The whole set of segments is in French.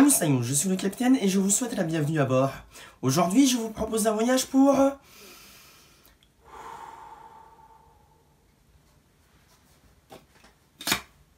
Salut, je suis le capitaine et je vous souhaite la bienvenue à bord. Aujourd'hui, je vous propose un voyage pour...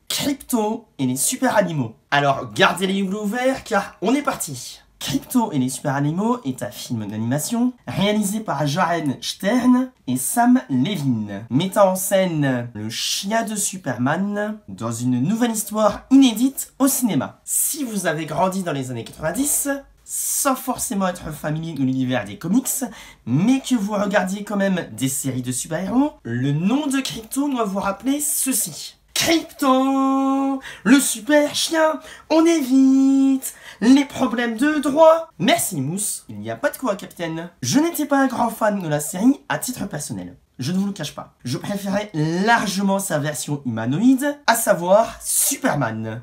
Crypto et les super animaux. Alors, gardez les yeux ouverts car on est parti. Crypto et les super animaux est un film d'animation réalisé par Jaren Stern et Sam Levin, mettant en scène le chien de Superman dans une nouvelle histoire inédite au cinéma. Si vous avez grandi dans les années 90, sans forcément être familier de l'univers des comics, mais que vous regardiez quand même des séries de super-héros, le nom de Crypto doit vous rappeler ceci. Crypto, le super chien, on évite les problèmes de droit. Merci Mousse, il n'y a pas de quoi capitaine. Je n'étais pas un grand fan de la série à titre personnel. Je ne vous le cache pas. Je préférais largement sa version humanoïde, à savoir Superman.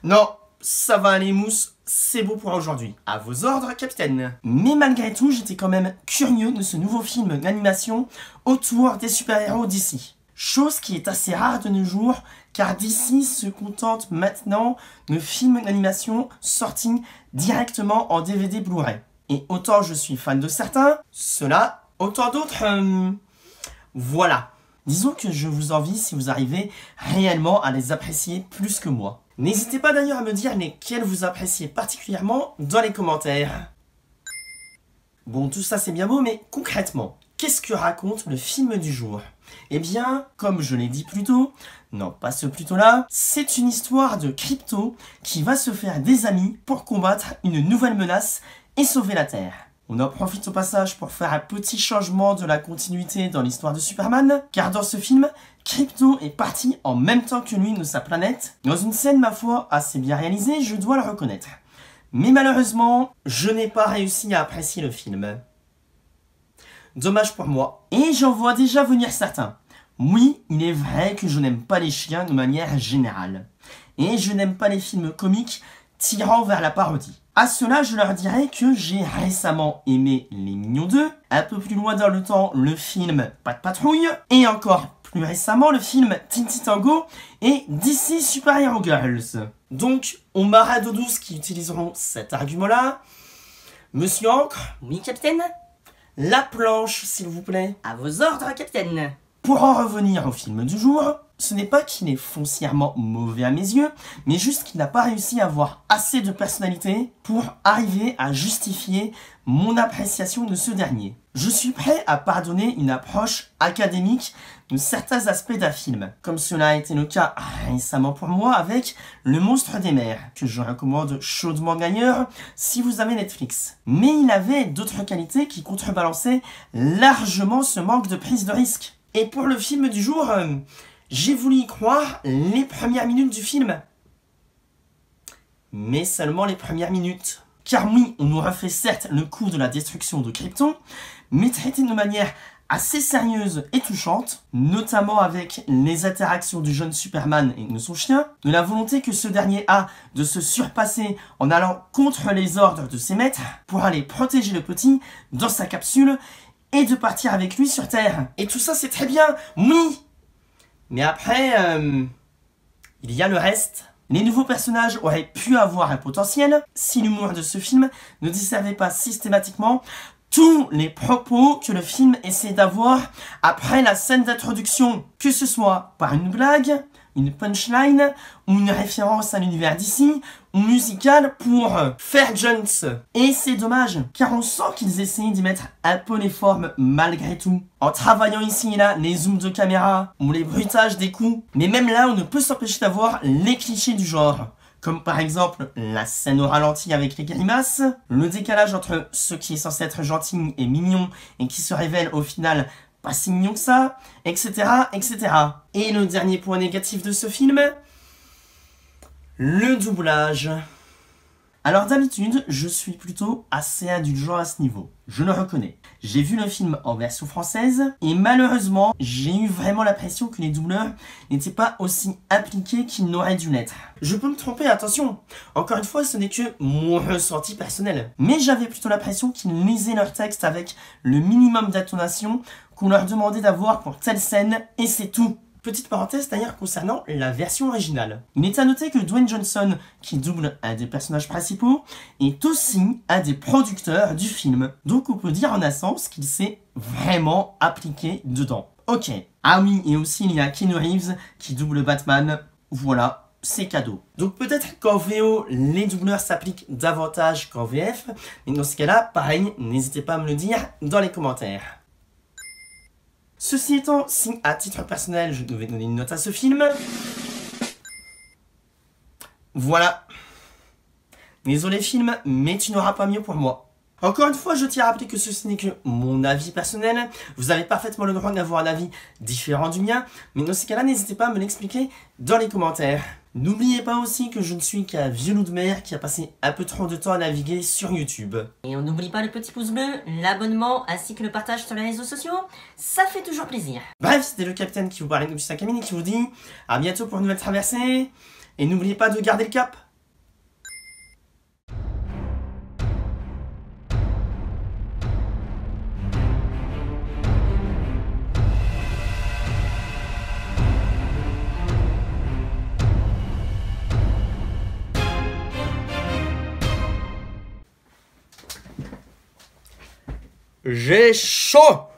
Non, ça va aller Mousse, c'est beau pour aujourd'hui. À vos ordres, capitaine. Mais malgré tout, j'étais quand même curieux de ce nouveau film d'animation autour des super-héros d'ici. Chose qui est assez rare de nos jours, car DC se contente maintenant de films d'animation sortis directement en DVD Blu-ray. Et autant je suis fan de certains, ceux-là, autant d'autres, voilà. Disons que je vous envie si vous arrivez réellement à les apprécier plus que moi. N'hésitez pas d'ailleurs à me dire lesquels vous appréciez particulièrement dans les commentaires. Bon, tout ça c'est bien beau, mais concrètement, qu'est-ce que raconte le film du jour? Eh bien, comme je l'ai dit plus tôt, non pas ce plus tôt là, c'est une histoire de Crypto qui va se faire des amis pour combattre une nouvelle menace et sauver la Terre. On en profite au passage pour faire un petit changement de la continuité dans l'histoire de Superman, car dans ce film, Crypto est parti en même temps que lui de sa planète, dans une scène ma foi assez bien réalisée, je dois le reconnaître. Mais malheureusement, je n'ai pas réussi à apprécier le film. Dommage pour moi. Et j'en vois déjà venir certains. Oui, il est vrai que je n'aime pas les chiens de manière générale. Et je n'aime pas les films comiques tirant vers la parodie. À cela, je leur dirais que j'ai récemment aimé Les Mignons 2, un peu plus loin dans le temps, le film Pas de patrouille, et encore plus récemment, le film Teen Tango et DC Super Hero Girls. Donc, aux marins d'eau douce qui utiliseront cet argument-là, Monsieur Ancre, Oui, capitaine? la planche, s'il vous plaît. À vos ordres, capitaine. Pour en revenir au film du jour, ce n'est pas qu'il est foncièrement mauvais à mes yeux, mais juste qu'il n'a pas réussi à avoir assez de personnalité pour arriver à justifier mon appréciation de ce dernier. Je suis prêt à pardonner une approche académique de certains aspects d'un film, comme cela a été le cas récemment pour moi avec Le Monstre des Mers, que je recommande chaudement d'ailleurs si vous avez Netflix. Mais il avait d'autres qualités qui contrebalançaient largement ce manque de prise de risque. Et pour le film du jour, j'ai voulu y croire les premières minutes du film. Mais seulement les premières minutes. Car oui, on nous refait certes le coup de la destruction de Krypton, mais traité de manière assez sérieuse et touchante, notamment avec les interactions du jeune Superman et de son chien, de la volonté que ce dernier a de se surpasser en allant contre les ordres de ses maîtres pour aller protéger le petit dans sa capsule et de partir avec lui sur Terre. Et tout ça c'est très bien, oui. Mais après, il y a le reste. Les nouveaux personnages auraient pu avoir un potentiel si l'humour de ce film ne desservait pas systématiquement tous les propos que le film essaie d'avoir après la scène d'introduction, que ce soit par une blague, une punchline, ou une référence à l'univers d'ici, ou musicale pour faire Jones. Et c'est dommage, car on sent qu'ils essayent d'y mettre un peu les formes malgré tout, en travaillant ici et là les zooms de caméra, ou les bruitages des coups. Mais même là, on ne peut s'empêcher d'avoir les clichés du genre. Comme par exemple la scène au ralenti avec les grimaces, le décalage entre ce qui est censé être gentil et mignon et qui se révèle au final pas si mignon que ça, etc., etc. Et le dernier point négatif de ce film, le doublage. Alors d'habitude, je suis plutôt assez indulgent à ce niveau, je le reconnais. J'ai vu le film en version française, et malheureusement, j'ai eu vraiment l'impression que les doubleurs n'étaient pas aussi impliqués qu'ils n'auraient dû l'être. Je peux me tromper, attention, encore une fois, ce n'est que mon ressenti personnel. Mais j'avais plutôt l'impression qu'ils lisaient leur texte avec le minimum d'intonation qu'on leur demandait d'avoir pour telle scène, et c'est tout. Petite parenthèse d'ailleurs concernant la version originale. Il est à noter que Dwayne Johnson, qui double un des personnages principaux, est aussi un des producteurs du film. Donc on peut dire en un sens qu'il s'est vraiment appliqué dedans. Ok. Ah oui, et aussi il y a Keanu Reeves qui double Batman. Voilà, c'est cadeau. Donc peut-être qu'en VO, les doubleurs s'appliquent davantage qu'en VF. Mais dans ce cas-là, pareil, n'hésitez pas à me le dire dans les commentaires. Ceci étant, si à titre personnel, je devais donner une note à ce film... Voilà. Désolé film, mais tu n'auras pas mieux pour moi. Encore une fois, je tiens à rappeler que ceci n'est que mon avis personnel. Vous avez parfaitement le droit d'avoir un avis différent du mien. Mais dans ces cas-là, n'hésitez pas à me l'expliquer dans les commentaires. N'oubliez pas aussi que je ne suis qu'un vieux loup de mer qui a passé un peu trop de temps à naviguer sur YouTube. Et on n'oublie pas le petit pouce bleu, l'abonnement ainsi que le partage sur les réseaux sociaux. Ça fait toujours plaisir. Bref, c'était le capitaine qui vous parlait de Sakamine et qui vous dit à bientôt pour une nouvelle traversée. Et n'oubliez pas de garder le cap. J'ai chaud!